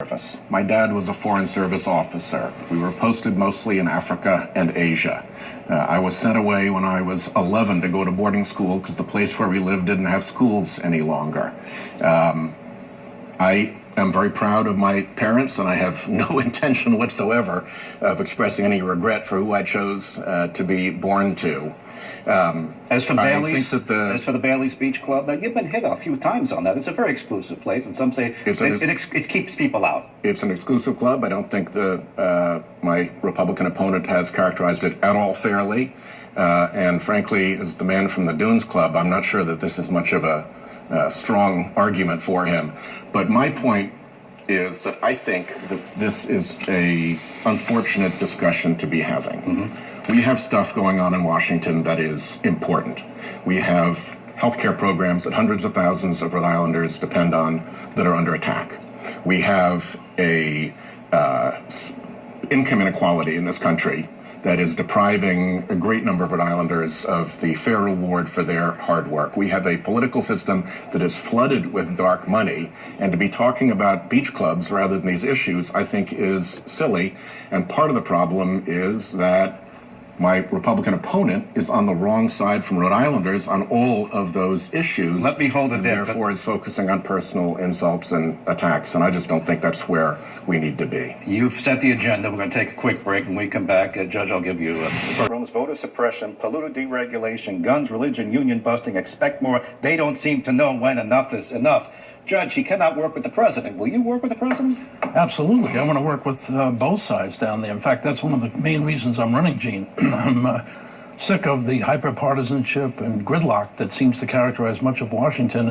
service. My dad was a Foreign Service officer. We were posted mostly in Africa and Asia. I was sent away when I was 11 to go to boarding school because the place where we lived didn't have schools any longer. I am very proud of my parents, and I have no intention whatsoever of expressing any regret for who I chose to be born to. As for the Bailey's Beach Club, now you've been hit a few times on that. It's a very exclusive place, and some say it keeps people out. It's an exclusive club. I don't think my Republican opponent has characterized it at all fairly. And frankly, as the man from the Dunes Club, I'm not sure that this is much of a strong argument for him. But my point is that I think that this is a unfortunate discussion to be having. Mm-hmm. We have stuff going on in Washington that is important. We have healthcare programs that hundreds of thousands of Rhode Islanders depend on that are under attack. We have a income inequality in this country that is depriving a great number of Rhode Islanders of the fair reward for their hard work. We have a political system that is flooded with dark money, and to be talking about beach clubs rather than these issues, I think is silly. And part of the problem is that my Republican opponent is on the wrong side from Rhode Islanders on all of those issues. Let me hold it there. Therefore, is focusing on personal insults and attacks, and I just don't think that's where we need to be. You've set the agenda. We're going to take a quick break. When we come back, Judge, I'll give you rooms, voter suppression, polluter deregulation, guns, religion, union busting, expect more. They don't seem to know when enough is enough. Judge, he cannot work with the president. Will you work with the president? Absolutely. I want to work with both sides down there. In fact, that's one of the main reasons I'm running, Gene. I'm sick of the hyper-partisanship and gridlock that seems to characterize much of Washington.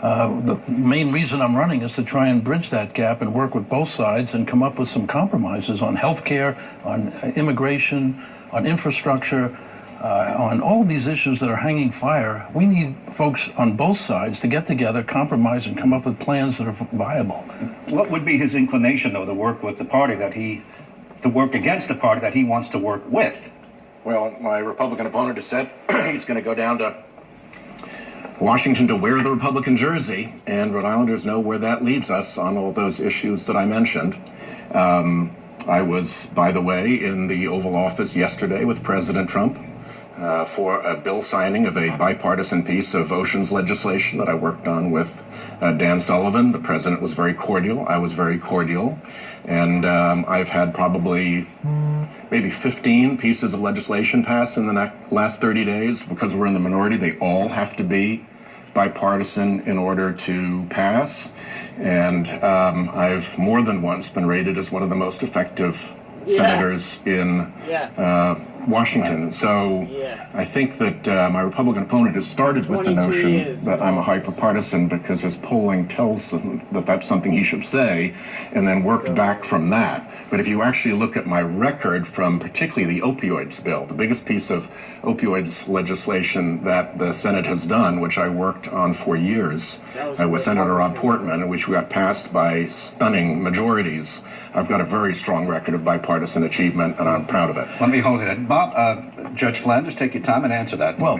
And the main reason I'm running is to try and bridge that gap and work with both sides and come up with some compromises on health care, on immigration, on infrastructure, on all these issues that are hanging fire. We need folks on both sides to get together, compromise, and come up with plans that are viable. What would be his inclination, though, to work with the party to work against the party that he wants to work with? Well, my Republican opponent has said he's going to go down to Washington to wear the Republican jersey, and Rhode Islanders know where that leaves us on all those issues that I mentioned. I was, by the way, in the Oval Office yesterday with President Trump for a bill signing of a bipartisan piece of oceans legislation that I worked on with Dan Sullivan. The president was very cordial. I was very cordial. And I've had probably maybe 15 pieces of legislation passed in the last 30 days. Because we're in the minority, they all have to be bipartisan in order to pass. And I've more than once been rated as one of the most effective senators in Washington. So I think that my Republican opponent has started with the notion that I'm a hyper-partisan because his polling tells him that that's something he should say, and then worked back from that. But if you actually look at my record from particularly the opioids bill, the biggest piece of opioids legislation that the Senate has done, which I worked on for years with Senator Rob Portman, which got passed by stunning majorities, I've got a very strong record of bipartisan achievement, and I'm proud of it. Let me hold it. Bob, Judge Flanders, take your time and answer that. Well,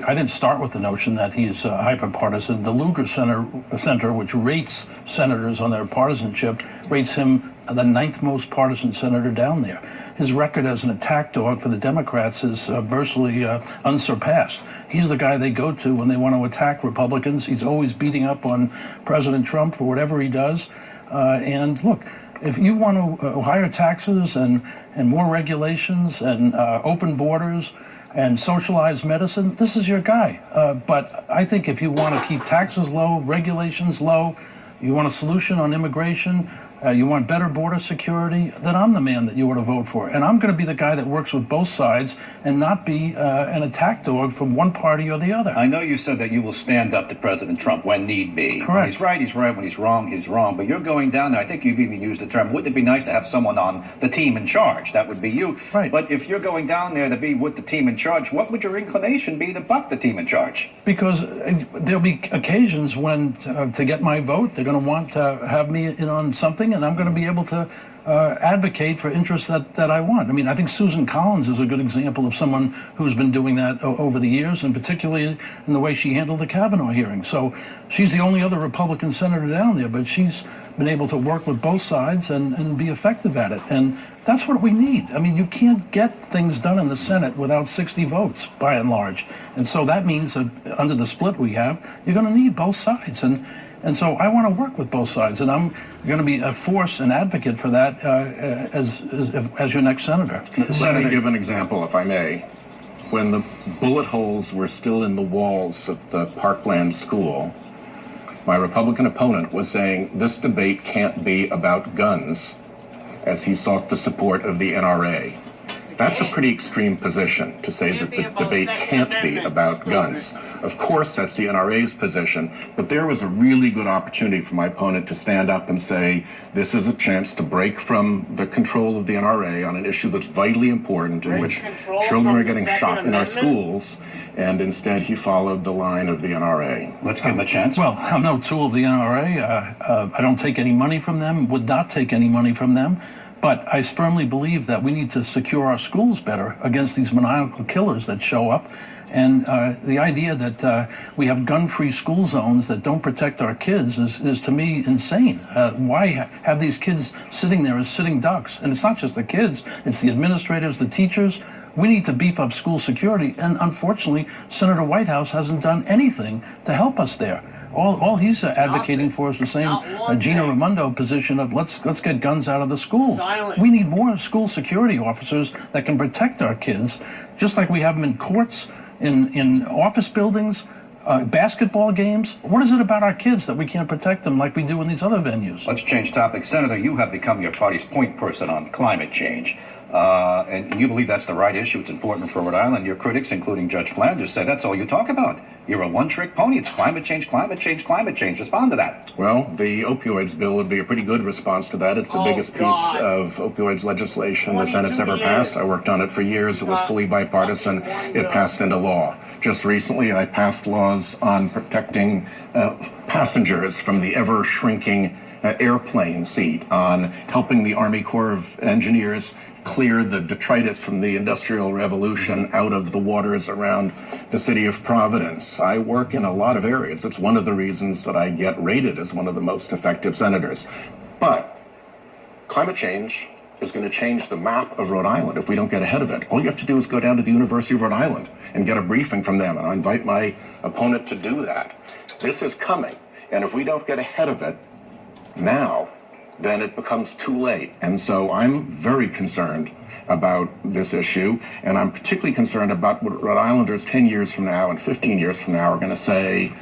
I didn't start with the notion that he's hyper-partisan. The Lugar Center, which rates senators on their partisanship, rates him the 9th most partisan senator down there. His record as an attack dog for the Democrats is virtually unsurpassed. He's the guy they go to when they want to attack Republicans. He's always beating up on President Trump for whatever he does. And look, if you want to higher taxes and more regulations and open borders and socialized medicine, this is your guy. But I think if you want to keep taxes low, regulations low, you want a solution on immigration, you want better border security, then I'm the man that you ought to vote for. And I'm going to be the guy that works with both sides and not be an attack dog from one party or the other. I know you said that you will stand up to President Trump when need be. Correct. When he's right, he's right. When he's wrong, he's wrong. But you're going down there. I think you've even used the term, wouldn't it be nice to have someone on the team in charge? That would be you. Right. But if you're going down there to be with the team in charge, what would your inclination be to buck the team in charge? Because there'll be occasions when, to get my vote, they're going to want to have me in on something. something, and I'm going to be able to advocate for interests that I want. I mean, I think Susan Collins is a good example of someone who's been doing that over the years, and particularly in the way she handled the Kavanaugh hearing. So she's the only other Republican senator down there, but she's been able to work with both sides and be effective at it. And that's what we need. I mean, you can't get things done in the Senate without 60 votes, by and large. And so that means that under the split we have, you're going to need both sides. And so I want to work with both sides, and I'm going to be a force and advocate for that as your next senator. Let me give an example, if I may. When the bullet holes were still in the walls of the Parkland School, my Republican opponent was saying this debate can't be about guns, as he sought the support of the NRA. That's a pretty extreme position, to say that the debate can't be about guns. Of course, that's the NRA's position, but there was a really good opportunity for my opponent to stand up and say, this is a chance to break from the control of the NRA on an issue that's vitally important, in which children are getting shot in our schools, and instead he followed the line of the NRA. Let's give him a chance. Well, I'm no tool of the NRA. I don't take any money from them, would not take any money from them. But I firmly believe that we need to secure our schools better against these maniacal killers that show up. And the idea that we have gun-free school zones that don't protect our kids is to me insane. Why have these kids sitting there as sitting ducks? And it's not just the kids, it's the administrators, the teachers. We need to beef up school security. And unfortunately, Senator Whitehouse hasn't done anything to help us there. All he's advocating for is the same Gina Raimondo position of let's get guns out of the schools. We need more school security officers that can protect our kids, just like we have them in courts, in office buildings, basketball games. What is it about our kids that we can't protect them like we do in these other venues? Let's change topics. Senator, you have become your party's point person on climate change. And you believe that's the right issue. It's important for Rhode Island. Your critics, including Judge Flanders, say that's all you talk about. You're a one-trick pony. It's climate change, climate change, climate change. Respond to that. Well, the opioids bill would be a pretty good response to that. It's the biggest piece of opioids legislation the Senate's ever passed. I worked on it for years. It was fully bipartisan. It passed into law. Just recently, I passed laws on protecting passengers from the ever-shrinking airplane seat, on helping the Army Corps of Engineers clear the detritus from the Industrial Revolution out of the waters around the city of Providence. I work in a lot of areas. It's one of the reasons that I get rated as one of the most effective senators. But climate change is going to change the map of Rhode Island if we don't get ahead of it. All you have to do is go down to the University of Rhode Island and get a briefing from them, and I invite my opponent to do that. This is coming, and if we don't get ahead of it now, then it becomes too late. And so I'm very concerned about this issue, and I'm particularly concerned about what Rhode Islanders 10 years from now and 15 years from now are going to say,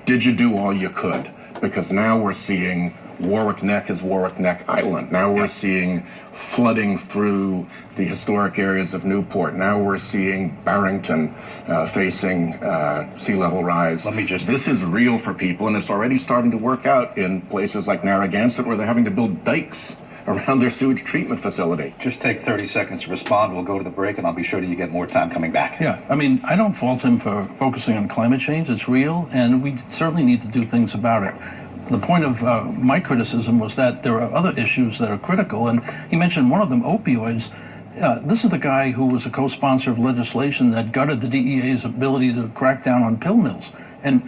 did you do all you could? Because now we're seeing Warwick Neck is Warwick Neck Island. Now we're seeing flooding through the historic areas of Newport. Now we're seeing Barrington facing sea level rise. This is real for people, and it's already starting to work out in places like Narragansett, where they're having to build dikes around their sewage treatment facility. Just take 30 seconds to respond. We'll go to the break, and I'll be sure that you get more time coming back. Yeah, I mean, I don't fault him for focusing on climate change. It's real, and we certainly need to do things about it. The point of my criticism was that there are other issues that are critical, and he mentioned one of them, opioids. This is the guy who was a co-sponsor of legislation that gutted the DEA's ability to crack down on pill mills. And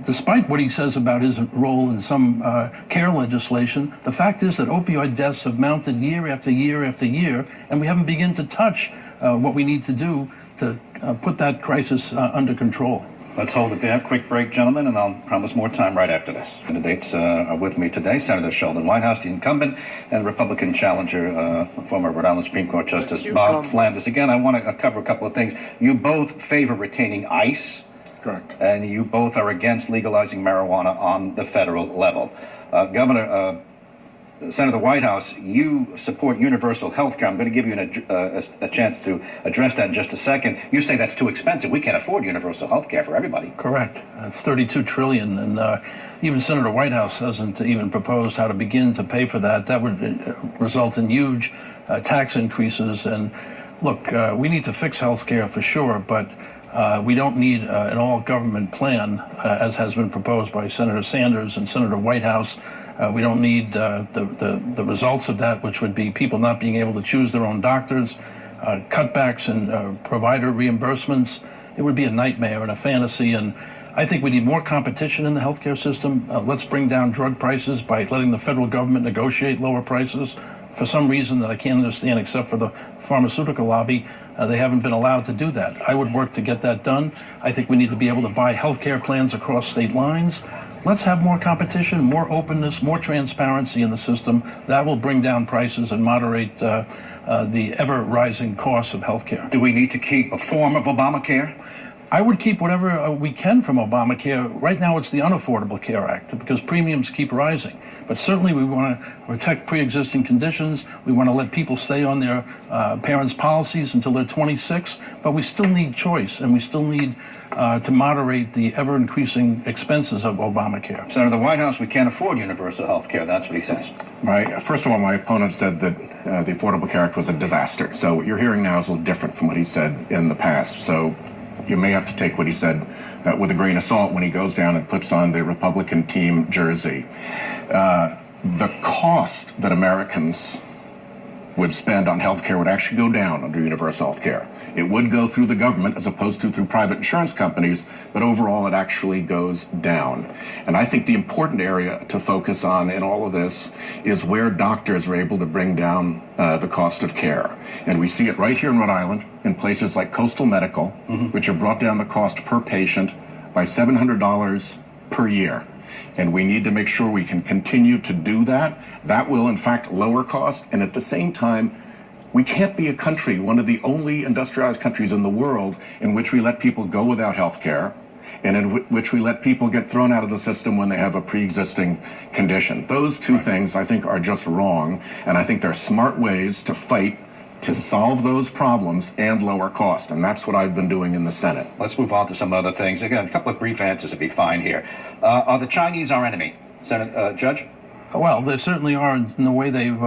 despite what he says about his role in some care legislation, the fact is that opioid deaths have mounted year after year after year, and we haven't begun to touch what we need to do to put that crisis under control. Let's hold it there. Quick break, gentlemen, and I'll promise more time right after this. Candidates are with me today. Senator Sheldon Whitehouse, the incumbent, and Republican challenger, former Rhode Island Supreme Court Justice Bob Flanders. Again, I want to cover a couple of things. You both favor retaining ICE. Correct. And you both are against legalizing marijuana on the federal level. Senator Whitehouse, you support universal health care. I'm going to give you a chance to address that in just a second. You say that's too expensive. We can't afford universal health care for everybody. Correct. It's $32 trillion, and even Senator Whitehouse hasn't even proposed how to begin to pay for that. That would result in huge tax increases. And look, we need to fix health care for sure, but we don't need an all-government plan, as has been proposed by Senator Sanders and Senator Whitehouse. We don't need the results of that, which would be people not being able to choose their own doctors, cutbacks in provider reimbursements. It would be a nightmare and a fantasy, and I think we need more competition in the healthcare system. Let's bring down drug prices by letting the federal government negotiate lower prices. For some reason that I can't understand, except for the pharmaceutical lobby, they haven't been allowed to do that. I would work to get that done. I think we need to be able to buy healthcare plans across state lines. Let's have more competition, more openness, more transparency in the system. That will bring down prices and moderate the ever-rising costs of healthcare. Do we need to keep a form of Obamacare? I would keep whatever we can from Obamacare. Right now it's the Unaffordable Care Act because premiums keep rising. But certainly we want to protect pre-existing conditions. We want to let people stay on their parents' policies until they're 26. But we still need choice, and we still need to moderate the ever-increasing expenses of Obamacare. Senator, the White House, we can't afford universal health care. That's what he says. Right. First of all, my opponent said that the Affordable Care Act was a disaster. So what you're hearing now is a little different from what he said in the past. So you may have to take what he said with a grain of salt when he goes down and puts on the Republican team jersey. The cost that Americans would spend on health care would actually go down under universal health care. It would go through the government as opposed to through private insurance companies, but overall it actually goes down. And I think the important area to focus on in all of this is where doctors are able to bring down the cost of care. And we see it right here in Rhode Island in places like Coastal Medical, which have brought down the cost per patient by $700 per year. And we need to make sure we can continue to do that. That will, in fact, lower cost. And at the same time, we can't be a country, one of the only industrialized countries in the world, in which we let people go without health care and in which we let people get thrown out of the system when they have a pre-existing condition. Those two things, I think, are just wrong. And I think there are smart ways to fight to solve those problems and lower cost. And that's what I've been doing in the Senate. Let's move on to some other things. Again, a couple of brief answers would be fine here. Are the Chinese our enemy, Judge? Well, they certainly are in the way they've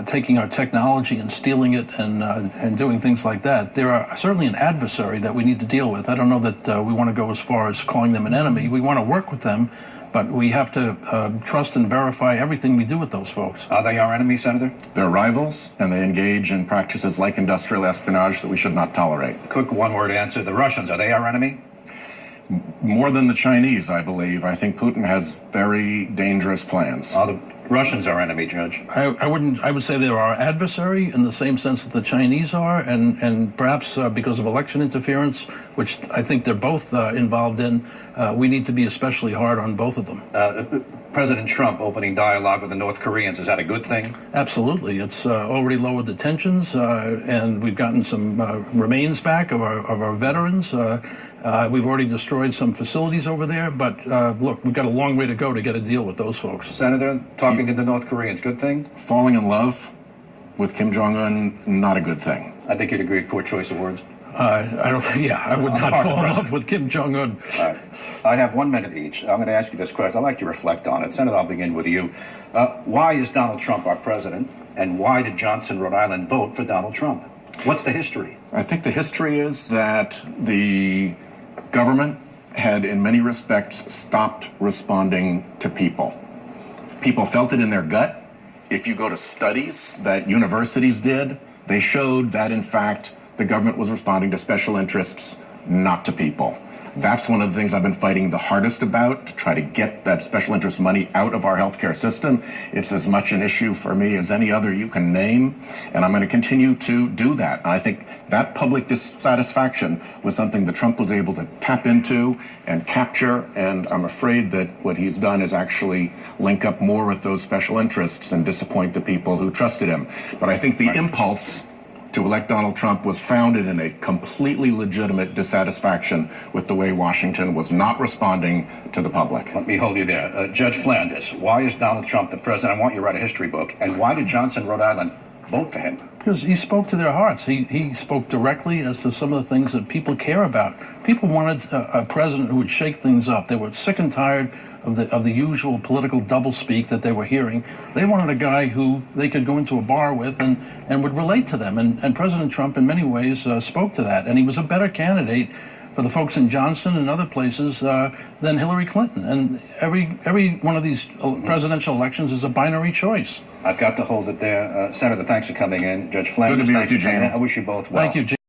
taking our technology and stealing it and doing things like that. They're certainly an adversary that we need to deal with. I don't know that we want to go as far as calling them an enemy. We want to work with them, but we have to trust and verify everything we do with those folks. Are they our enemy, Senator? They're rivals, and they engage in practices like industrial espionage that we should not tolerate. Quick one-word answer. The Russians, are they our enemy? More than the Chinese, I believe. I think Putin has very dangerous plans. Are the Russians our enemy, Judge? I would say they're our adversary in the same sense that the Chinese are, and perhaps because of election interference, which I think they're both involved in, we need to be especially hard on both of them. President Trump opening dialogue with the North Koreans, is that a good thing? Absolutely. It's already lowered the tensions, and we've gotten some remains back of our veterans. We've already destroyed some facilities over there, but look, we've got a long way to go to get a deal with those folks. Senator, talking to the North Koreans, good thing? Falling in love with Kim Jong-un, not a good thing. I think you'd agree, poor choice of words. I don't think, I would not fall in love with Kim Jong-un. All right. I have 1 minute each. I'm going to ask you this question. I'd like to reflect on it. Senator, I'll begin with you. Why is Donald Trump our president, and why did Johnson, Rhode Island, vote for Donald Trump? What's the history? I think the history is that the government had, in many respects, stopped responding to people. People felt it in their gut. If you go to studies that universities did, they showed that, in fact, the government was responding to special interests, not to people. That's one of the things I've been fighting the hardest about, to try to get that special interest money out of our healthcare system. It's as much an issue for me as any other you can name, and I'm going to continue to do that. And I think that public dissatisfaction was something that Trump was able to tap into and capture, and I'm afraid that what he's done is actually link up more with those special interests and disappoint the people who trusted him. But I think the impulse to elect Donald Trump was founded in a completely legitimate dissatisfaction with the way Washington was not responding to the public. Let me hold you there. Judge Flanders, why is Donald Trump the president? I want you to write a history book. And why did Johnson, Rhode Island, vote for him? Because he spoke to their hearts. He spoke directly as to some of the things that people care about. People wanted a president who would shake things up. They were sick and tired of the usual political doublespeak that they were hearing. They wanted a guy who they could go into a bar with and would relate to them. And President Trump, in many ways, spoke to that. And he was a better candidate for the folks in Johnston and other places than Hillary Clinton. And every one of these presidential elections is a binary choice. I've got to hold it there. Senator, thanks for coming in. Judge Flanders, Good to be with thanks you, for coming in. Jane. I wish you both well. Thank you, Jim.